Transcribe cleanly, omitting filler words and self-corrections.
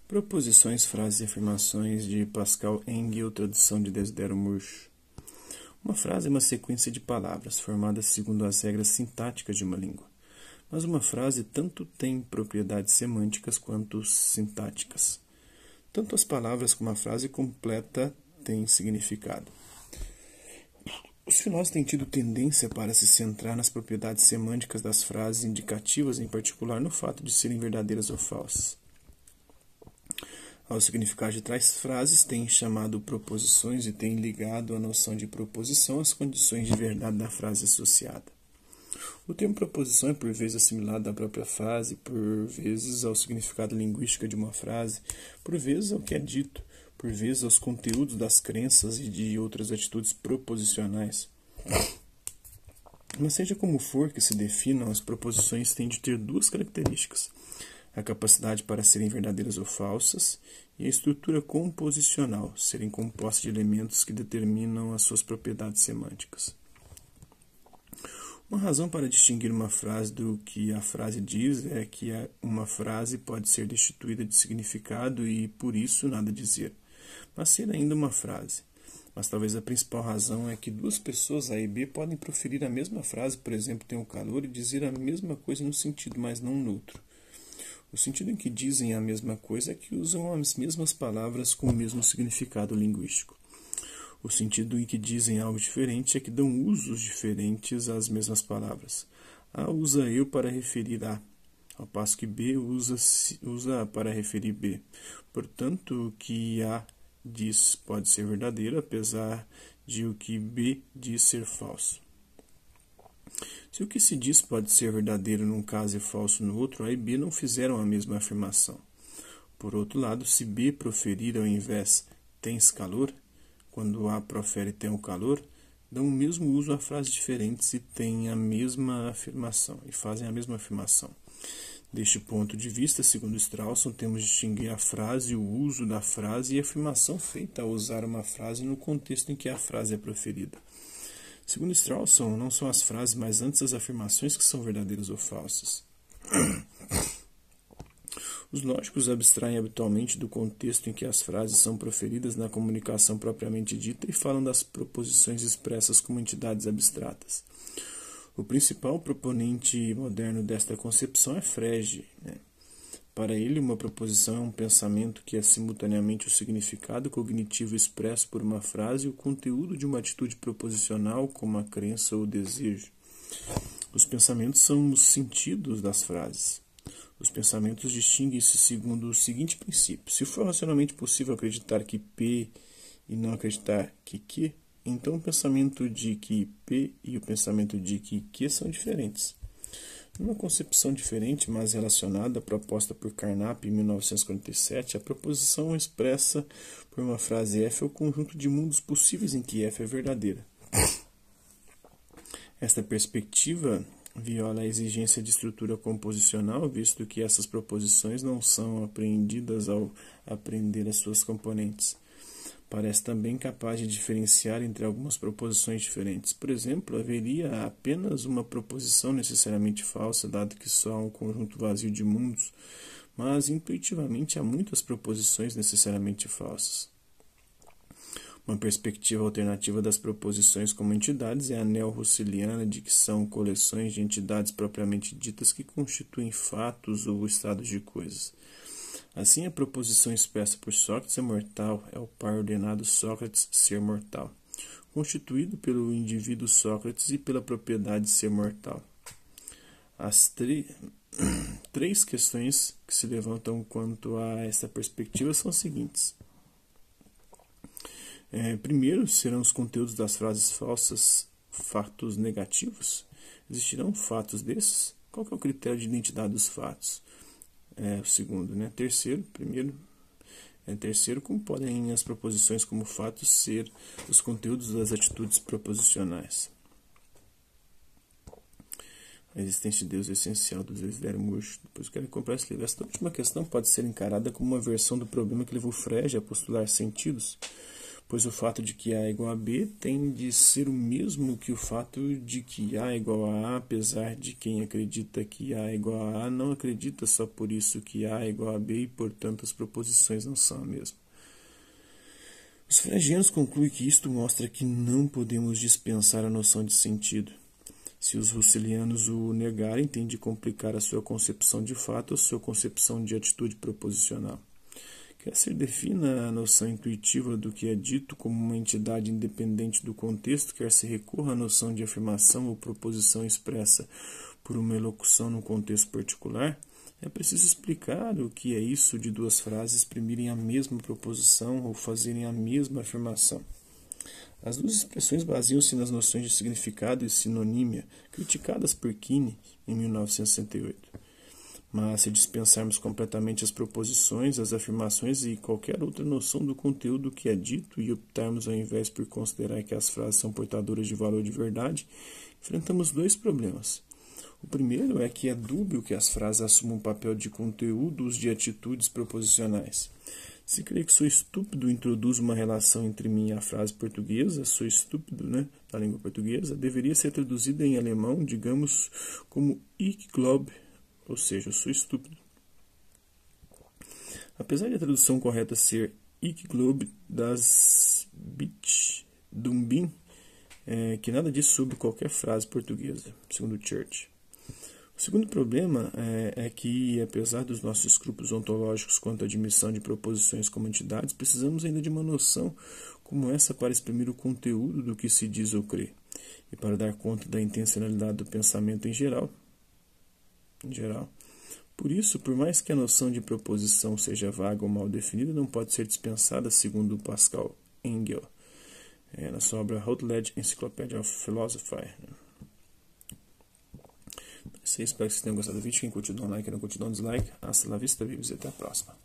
Proposições, frases e afirmações de Pascal Engel, tradução de Desidério Murcho. Uma frase é uma sequência de palavras, formada segundo as regras sintáticas de uma língua. Mas uma frase tanto tem propriedades semânticas quanto sintáticas. Tanto as palavras como a frase completa têm significado. Os filósofos têm tido tendência para se centrar nas propriedades semânticas das frases indicativas, em particular no fato de serem verdadeiras ou falsas. Ao significado de tais frases, têm chamado proposições e têm ligado a noção de proposição às condições de verdade da frase associada. O termo proposição é por vezes assimilado à própria frase, por vezes ao significado linguístico de uma frase, por vezes ao que é dito, por vezes aos conteúdos das crenças e de outras atitudes proposicionais. Mas seja como for que se definam, as proposições têm de ter duas características: a capacidade para serem verdadeiras ou falsas, e a estrutura composicional, serem compostas de elementos que determinam as suas propriedades semânticas. Uma razão para distinguir uma frase do que a frase diz é que uma frase pode ser destituída de significado e, por isso, nada dizer, mas ser ainda uma frase. Mas talvez a principal razão é que duas pessoas A e B podem proferir a mesma frase, por exemplo, tenho calor, e dizer a mesma coisa no sentido, mas não no outro. O sentido em que dizem a mesma coisa é que usam as mesmas palavras com o mesmo significado linguístico. O sentido em que dizem algo diferente é que dão usos diferentes às mesmas palavras. A usa eu para referir A, ao passo que B usa A para referir B. Portanto, o que A diz pode ser verdadeiro, apesar de o que B diz ser falso. Se o que se diz pode ser verdadeiro num caso e falso no outro, A e B não fizeram a mesma afirmação. Por outro lado, se B proferir ao invés tens calor, quando A profere tenho calor, dão o mesmo uso a frases diferentes e têm a mesma afirmação, e fazem a mesma afirmação. Deste ponto de vista, segundo Strawson, temos de distinguir a frase, o uso da frase e a afirmação feita ao usar uma frase no contexto em que a frase é proferida. Segundo Strawson, não são as frases, mas antes as afirmações que são verdadeiras ou falsas. Os lógicos abstraem habitualmente do contexto em que as frases são proferidas na comunicação propriamente dita e falam das proposições expressas como entidades abstratas. O principal proponente moderno desta concepção é Frege. Para ele, uma proposição é um pensamento que é simultaneamente o significado cognitivo expresso por uma frase e o conteúdo de uma atitude proposicional, como a crença ou o desejo. Os pensamentos são os sentidos das frases. Os pensamentos distinguem-se segundo o seguinte princípio: se for racionalmente possível acreditar que P e não acreditar que Q, então o pensamento de que P e o pensamento de que Q são diferentes. Numa concepção diferente, mas relacionada, proposta por Carnap em 1947, a proposição expressa por uma frase F é o conjunto de mundos possíveis em que F é verdadeira. Esta perspectiva viola a exigência de estrutura composicional, visto que essas proposições não são apreendidas ao aprender as suas componentes. Parece também capaz de diferenciar entre algumas proposições diferentes. Por exemplo, haveria apenas uma proposição necessariamente falsa, dado que só há um conjunto vazio de mundos, mas intuitivamente há muitas proposições necessariamente falsas. Uma perspectiva alternativa das proposições como entidades é a neo-Husserliana, de que são coleções de entidades propriamente ditas que constituem fatos ou estados de coisas. Assim, a proposição expressa por Sócrates é mortal, é o par ordenado Sócrates ser mortal, constituído pelo indivíduo Sócrates e pela propriedade de ser mortal. As três questões que se levantam quanto a essa perspectiva são as seguintes. Primeiro, serão os conteúdos das frases falsas fatos negativos? Existirão fatos desses? Qual que é o critério de identidade dos fatos? O segundo, Terceiro, como podem as proposições como fatos ser os conteúdos das atitudes proposicionais? A existência de Deus é essencial, do Desidério Murcho. Depois eu quero comprar esse livro. Esta última questão pode ser encarada como uma versão do problema que levou Frege a postular sentidos. pois o fato de que A é igual a B tem de ser o mesmo que o fato de que A é igual a A, apesar de quem acredita que A é igual a A não acredita só por isso que A é igual a B e, portanto, as proposições não são a mesma. Os freudianos concluem que isto mostra que não podemos dispensar a noção de sentido. Se os russelianos o negarem, tem de complicar a sua concepção de fato ou a sua concepção de atitude proposicional. Quer se defina a noção intuitiva do que é dito como uma entidade independente do contexto, quer se recorra à noção de afirmação ou proposição expressa por uma elocução num contexto particular, é preciso explicar o que é isso de duas frases exprimirem a mesma proposição ou fazerem a mesma afirmação. As duas expressões baseiam-se nas noções de significado e sinonímia, criticadas por Keane em 1968. Mas se dispensarmos completamente as proposições, as afirmações e qualquer outra noção do conteúdo que é dito e optarmos ao invés por considerar que as frases são portadoras de valor de verdade, enfrentamos dois problemas. O primeiro é que é dúbio que as frases assumam um papel de conteúdos de atitudes proposicionais. Se crer que sou estúpido introduz uma relação entre mim e a frase portuguesa, sou estúpido, da língua portuguesa, deveria ser traduzida em alemão, digamos, como ich glaube, ou seja, eu sou estúpido. Apesar de a tradução correta ser ich glaube, das ich dumm bin, que nada diz sobre qualquer frase portuguesa, segundo Church. O segundo problema é que, apesar dos nossos escrúpulos ontológicos quanto à admissão de proposições como entidades, precisamos ainda de uma noção como essa para exprimir o conteúdo do que se diz ou crê, e para dar conta da intencionalidade do pensamento em geral. Por isso, por mais que a noção de proposição seja vaga ou mal definida, não pode ser dispensada, segundo Pascal Engel, na sua obra Routledge Encyclopedia of Philosophy. Espero que vocês tenham gostado do vídeo. Quem curtiu, dá um like, quem não curtiu, dá um dislike. Hasta la vista, vivos, e até a próxima.